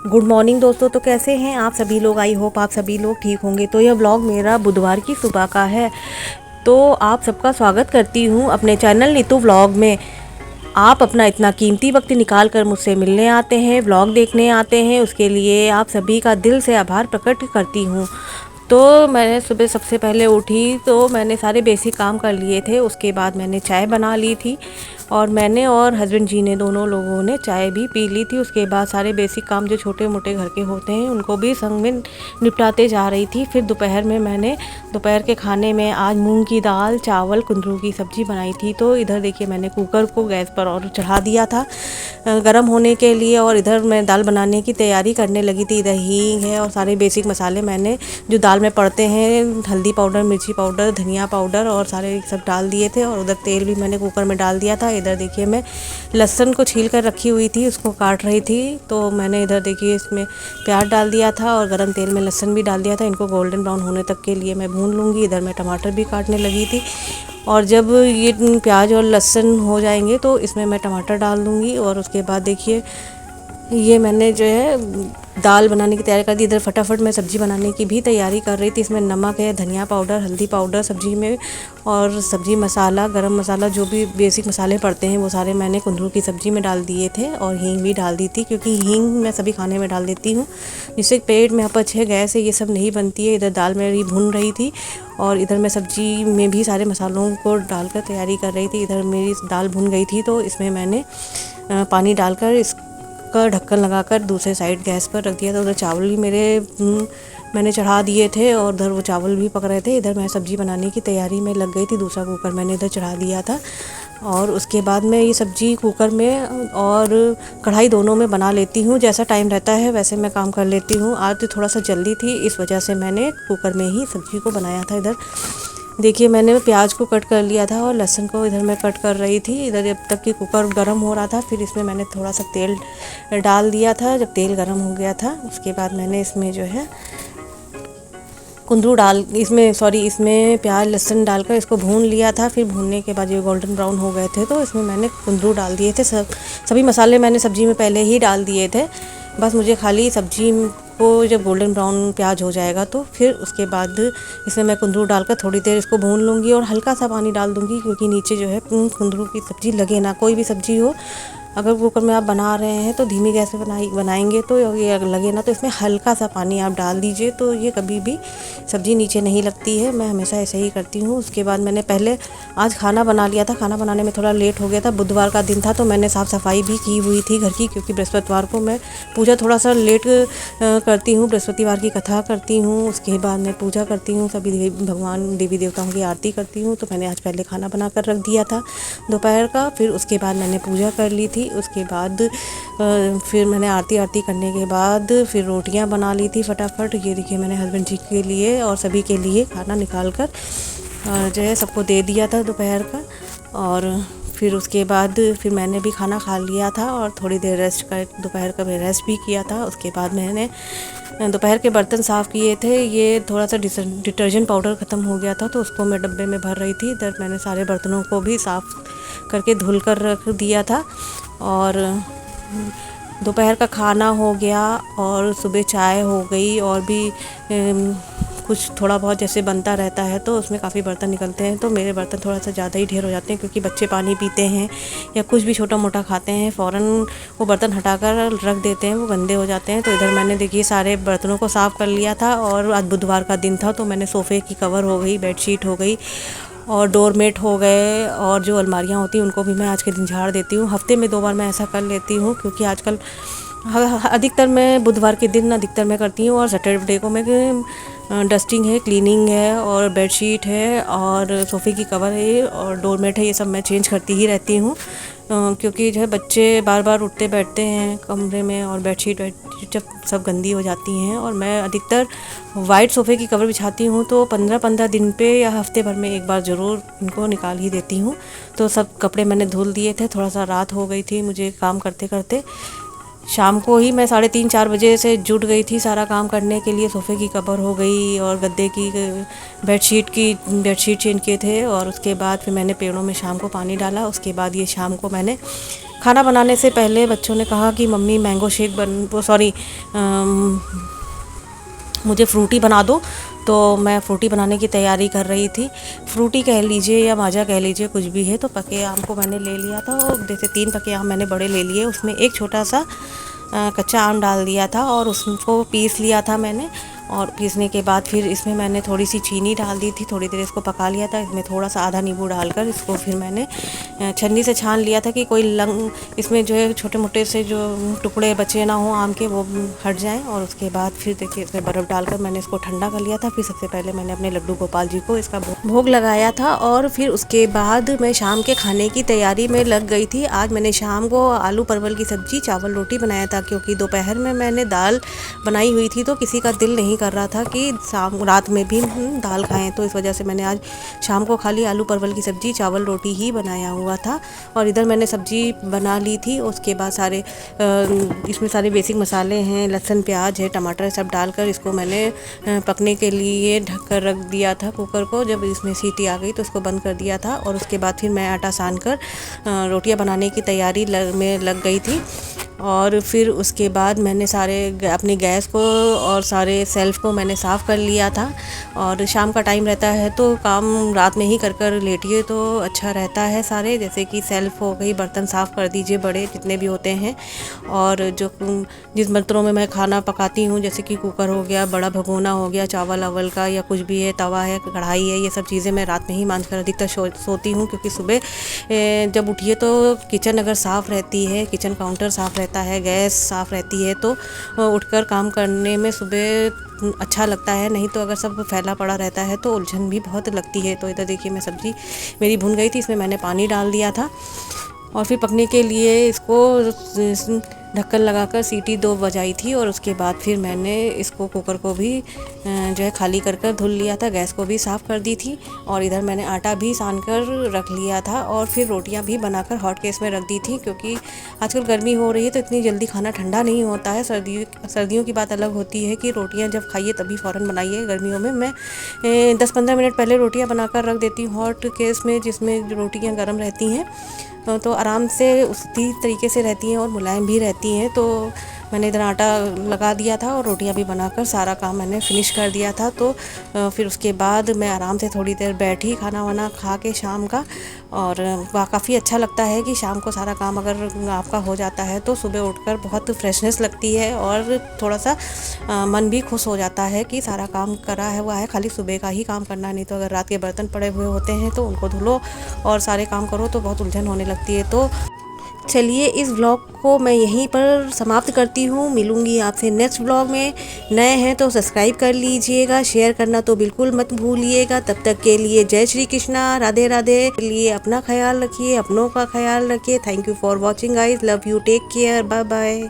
Good morning दोस्तों। तो कैसे हैं आप सभी लोग? आई होप आप सभी लोग ठीक होंगे। तो यह व्लॉग मेरा बुधवार की सुबह का है। तो आप सबका स्वागत करती हूँ अपने चैनल नीतू व्लॉग में। आप अपना इतना कीमती वक्त निकाल कर मुझसे मिलने आते हैं, व्लॉग देखने आते हैं, उसके लिए आप सभी का दिल से आभार प्रकट करती हूँ। तो मैंने सुबह सबसे पहले उठी तो मैंने सारे बेसिक काम कर लिए थे। उसके बाद मैंने चाय बना ली थी और मैंने और हस्बैंड जी ने दोनों लोगों ने चाय भी पी ली थी। उसके बाद सारे बेसिक काम जो छोटे मोटे घर के होते हैं उनको भी संग में निपटाते जा रही थी। फिर दोपहर में मैंने दोपहर के खाने में आज मूंग की दाल, चावल, कुंदरू की सब्ज़ी बनाई थी। तो इधर देखिए मैंने कुकर को गैस पर और चढ़ा दिया था गरम होने के लिए, और इधर मैं दाल बनाने की तैयारी करने लगी थी। इधर हींग है और सारे बेसिक मसाले मैंने जो दाल में पड़ते हैं, हल्दी पाउडर, मिर्ची पाउडर, धनिया पाउडर और सारे सब डाल दिए थे। और उधर तेल भी मैंने कुकर में डाल दिया था। इधर देखिए मैं लहसुन को छील कर रखी हुई थी, उसको काट रही थी। तो मैंने इधर देखिए इसमें प्याज डाल दिया था और गरम तेल में लहसुन भी डाल दिया था। इनको गोल्डन ब्राउन होने तक के लिए मैं भून लूँगी। इधर मैं टमाटर भी काटने लगी थी, और जब ये प्याज और लहसुन हो जाएंगे तो इसमें मैं टमाटर डाल दूँगी। और उसके बाद देखिए ये मैंने जो है दाल बनाने की तैयारी कर दी। इधर फटाफट मैं सब्ज़ी बनाने की भी तैयारी कर रही थी। इसमें नमक है, धनिया पाउडर, हल्दी पाउडर सब्ज़ी में, और सब्ज़ी मसाला, गरम मसाला, जो भी बेसिक मसाले पड़ते हैं वो सारे मैंने कुंदरू की सब्ज़ी में डाल दिए थे। और हींग भी डाल दी थी, क्योंकि हींग मैं सभी खाने में डाल देती हूँ जिससे पेट में अपच है, गैस है, ये सब नहीं बनती है। इधर दाल मेरी भून रही थी और इधर मैं सब्ज़ी में भी सारे मसालों को डालकर तैयारी कर रही थी। इधर मेरी दाल भून गई थी तो इसमें मैंने पानी डालकर इसका ढक्कन लगाकर दूसरे साइड गैस पर रख दिया था। उधर चावल भी मैंने चढ़ा दिए थे और उधर वो चावल भी पक रहे थे। इधर मैं सब्ज़ी बनाने की तैयारी में लग गई थी। दूसरा कुकर मैंने इधर चढ़ा दिया था और उसके बाद मैं ये सब्ज़ी कुकर में और कढ़ाई दोनों में बना लेती हूँ। जैसा टाइम रहता है वैसे मैं काम कर लेती हूँ। आज तो थोड़ा सा जल्दी थी, इस वजह से मैंने कुकर में ही सब्ज़ी को बनाया था। इधर देखिए मैंने प्याज को कट कर लिया था और लहसुन को इधर मैं कट कर रही थी। इधर जब तक कि कुकर गर्म हो रहा था, फिर इसमें मैंने थोड़ा सा तेल डाल दिया था। जब तेल गर्म हो गया था उसके बाद मैंने इसमें जो है इसमें प्याज लहसुन डालकर इसको भून लिया था। फिर भूनने के बाद ये गोल्डन ब्राउन हो गए थे तो इसमें मैंने कुंदरू डाल दिए थे। सभी मसाले मैंने सब्ज़ी में पहले ही डाल दिए थे। बस मुझे खाली सब्ज़ी को जब गोल्डन ब्राउन प्याज हो जाएगा तो फिर उसके बाद इसमें मैं कुंदरू डालकर थोड़ी देर इसको भून लूँगी और हल्का सा पानी डाल दूँगी, क्योंकि नीचे जो है कुंदरू की सब्ज़ी लगे ना। कोई भी सब्ज़ी हो, अगर कुकर में आप बना रहे हैं तो धीमी गैस पे बनाएंगे तो ये लगे ना, तो इसमें हल्का सा पानी आप डाल दीजिए तो ये कभी भी सब्ज़ी नीचे नहीं लगती है। मैं हमेशा ऐसे ही करती हूँ। उसके बाद मैंने पहले आज खाना बना लिया था। खाना बनाने में थोड़ा लेट हो गया था, बुधवार का दिन था तो मैंने साफ़ सफाई भी की हुई थी घर की, क्योंकि बृहस्पतिवार को मैं पूजा थोड़ा सा लेट करती हूँ। बृहस्पतिवार की कथा करती हूँ, उसके बाद मैं पूजा करती हूँ, सभी भगवान देवी देवताओं की आरती करती हूँ। तो मैंने आज पहले खाना बना कर रख दिया था दोपहर का। फिर उसके बाद मैंने पूजा कर ली थी। उसके बाद फिर मैंने आरती करने के बाद फिर रोटियां बना ली थी फटाफट। ये देखिए मैंने हस्बैंड जी के लिए और सभी के लिए खाना निकाल कर जो है सबको दे दिया था दोपहर का। और फिर उसके बाद फिर मैंने भी खाना खा लिया था और थोड़ी देर दोपहर का मैं रेस्ट भी किया था। उसके बाद मैंने दोपहर के बर्तन साफ़ किए थे। ये थोड़ा सा डिटर्जेंट पाउडर ख़त्म हो गया था तो उसको मैं डब्बे में भर रही थी। इधर मैंने सारे बर्तनों को भी साफ़ करके धुल कर रख दिया था। और दोपहर का खाना हो गया और सुबह चाय हो गई, और भी कुछ थोड़ा बहुत जैसे बनता रहता है तो उसमें काफ़ी बर्तन निकलते हैं। तो मेरे बर्तन थोड़ा सा ज़्यादा ही ढेर हो जाते हैं, क्योंकि बच्चे पानी पीते हैं या कुछ भी छोटा मोटा खाते हैं, फ़ौरन वो बर्तन हटाकर रख देते हैं, वो गंदे हो जाते हैं। तो इधर मैंने देखिए सारे बर्तनों को साफ़ कर लिया था। और आज बुधवार का दिन था तो मैंने सोफ़े की कवर हो गई, बेडशीट हो गई और डोरमेट हो गए, और जो अलमारियाँ होती हैं उनको भी मैं आज के दिन झाड़ देती हूँ। हफ्ते में 2 बार मैं ऐसा कर लेती हूँ, क्योंकि आजकल अधिकतर मैं बुधवार के दिन अधिकतर मैं करती हूँ। और सैटरडे को मैं डस्टिंग है, क्लीनिंग है, और बेडशीट है, और सोफ़े की कवर है, और डोरमेट है, ये सब मैं चेंज करती ही रहती हूँ। क्योंकि जो है बच्चे बार बार उठते बैठते हैं कमरे में और बेडशीट जब सब गंदी हो जाती हैं। और मैं अधिकतर वाइट सोफ़े की कवर बिछाती हूँ तो 15-15 दिन पे या हफ्ते भर में एक बार ज़रूर इनको निकाल ही देती हूँ। तो सब कपड़े मैंने धुल दिए थे। थोड़ा सा रात हो गई थी मुझे काम करते करते। शाम को ही मैं 3:30-4 बजे से जुट गई थी सारा काम करने के लिए। सोफ़े की कवर हो गई और गद्दे की बेडशीट चेंज किए थे। और उसके बाद फिर मैंने पेड़ों में शाम को पानी डाला। उसके बाद ये शाम को मैंने खाना बनाने से पहले बच्चों ने कहा कि मम्मी मैंगो शेक मुझे फ्रूटी बना दो। तो मैं फ्रूटी बनाने की तैयारी कर रही थी। फ्रूटी कह लीजिए या माजा कह लीजिए, कुछ भी है। तो पके आम को मैंने ले लिया था, और जैसे 3 पके आम मैंने बड़े ले लिए, उसमें एक छोटा सा कच्चा आम डाल दिया था और उसको पीस लिया था मैंने। और पीसने के बाद फिर इसमें मैंने थोड़ी सी चीनी डाल दी थी, थोड़ी देर इसको पका लिया था। इसमें थोड़ा सा आधा नींबू डालकर इसको फिर मैंने छन्नी से छान लिया था कि कोई इसमें जो है छोटे मोटे से जो टुकड़े बचे ना हो आम के, वो हट जाएं। और उसके बाद फिर देखिए इसमें बर्फ़ डालकर मैंने इसको ठंडा कर लिया था। फिर सबसे पहले मैंने अपने लड्डू गोपाल जी को इसका भोग लगाया था, और फिर उसके बाद मैं शाम के खाने की तैयारी में लग गई थी। आज मैंने शाम को आलू परवल की सब्ज़ी चावल रोटी बनाया था, क्योंकि दोपहर में मैंने दाल बनाई हुई थी, तो किसी का दिल नहीं कर रहा था कि रात में भी दाल खाएं। तो इस वजह से मैंने आज शाम को खाली आलू परवल की सब्ज़ी चावल रोटी ही बनाया हुआ था। और इधर मैंने सब्ज़ी बना ली थी। उसके बाद सारे इसमें सारे बेसिक मसाले हैं, लहसुन प्याज है, टमाटर सब डालकर इसको मैंने पकने के लिए ढक कर रख दिया था कुकर को। जब इसमें सीटी आ गई तो इसको बंद कर दिया था। और उसके बाद फिर मैं आटा सान कर रोटियां बनाने की तैयारी में लग गई थी। और फिर उसके बाद मैंने सारे अपनी गैस को और सारे सेल्फ को मैंने साफ़ कर लिया था। और शाम का टाइम रहता है तो काम रात में ही कर लेटिए तो अच्छा रहता है। सारे जैसे कि सेल्फ हो गई, बर्तन साफ़ कर दीजिए, बड़े जितने भी होते हैं। और जिस बर्तनों में मैं खाना पकाती हूँ, जैसे कि कुकर हो गया, बड़ा भगोना हो गया चावल अवल का, या कुछ भी है, तवा है, कढ़ाई है, ये सब चीज़ें मैं रात में ही मांज कर अधिकतर सोती हूँ। क्योंकि सुबह जब उठिए तो किचन अगर साफ़ रहती है, किचन काउंटर साफ़ रहता है, गैस साफ़ रहती है, तो उठकर काम करने में सुबह अच्छा लगता है। नहीं तो अगर सब फैला पड़ा रहता है तो उलझन भी बहुत लगती है। तो इधर देखिए मैं सब्ज़ी मेरी भुन गई थी, इसमें मैंने पानी डाल दिया था। और फिर पकने के लिए इसको ढक्कन लगाकर सीटी 2 बजाई थी। और उसके बाद फिर मैंने इसको कुकर को भी जो है खाली कर धुल लिया था, गैस को भी साफ़ कर दी थी। और इधर मैंने आटा भी सान कर रख लिया था, और फिर रोटियां भी बनाकर हॉट केस में रख दी थी। क्योंकि आजकल गर्मी हो रही है तो इतनी जल्दी खाना ठंडा नहीं होता है। सर्दियों की बात अलग होती है कि रोटियां जब खाइए तभी फ़ौरन बनाइए। गर्मियों में मैं 10-15 मिनट पहले रोटियां बनाकर रख देती हूँ हॉट केस में, जिसमें रोटियां गर्म रहती हैं तो आराम से उसी तरीके से रहती हैं और मुलायम भी रहती हैं। तो मैंने इधर आटा लगा दिया था और रोटियां भी बनाकर सारा काम मैंने फिनिश कर दिया था। तो फिर उसके बाद मैं आराम से थोड़ी देर बैठी खाना वाना खा के शाम का। और काफ़ी अच्छा लगता है कि शाम को सारा काम अगर आपका हो जाता है तो सुबह उठकर बहुत फ्रेशनेस लगती है, और थोड़ा सा मन भी खुश हो जाता है कि सारा काम करा है हुआ है, खाली सुबह का ही काम करना। नहीं तो अगर रात के बर्तन पड़े हुए होते हैं तो उनको धुलो और सारे काम करो तो बहुत उलझन होने लगती है। तो चलिए इस व्लॉग को मैं यहीं पर समाप्त करती हूँ। मिलूँगी आपसे नेक्स्ट व्लॉग में। नए हैं तो सब्सक्राइब कर लीजिएगा, शेयर करना तो बिल्कुल मत भूलिएगा। तब तक के लिए जय श्री कृष्णा, राधे राधे। लिए अपना ख्याल रखिए, अपनों का ख्याल रखिए। Thank you for watching guys, love you, take care, bye bye.